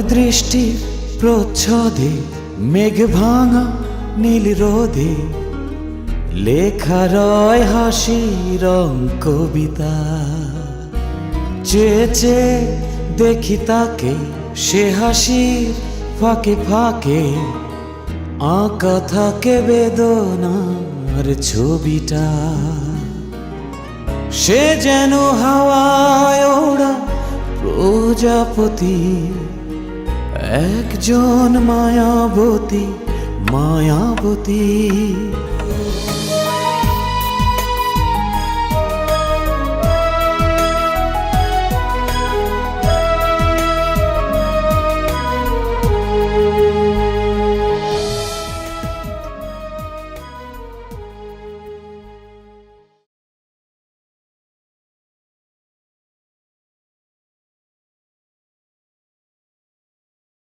দৃষ্টির প্রচ্ছদে মেঘ ভাঙা নীল রোদে লেখা রয় হাসি রং কবিতা। চেয়ে চেয়ে দেখি তাকে, সে হাসির ফাঁকে ফাঁকে আঁকা থাকে বেদনার ছবিটা। সে যেন হাওয়ায় ওড়া প্রজাপতি, একজন মায়াবতী মায়াবতী।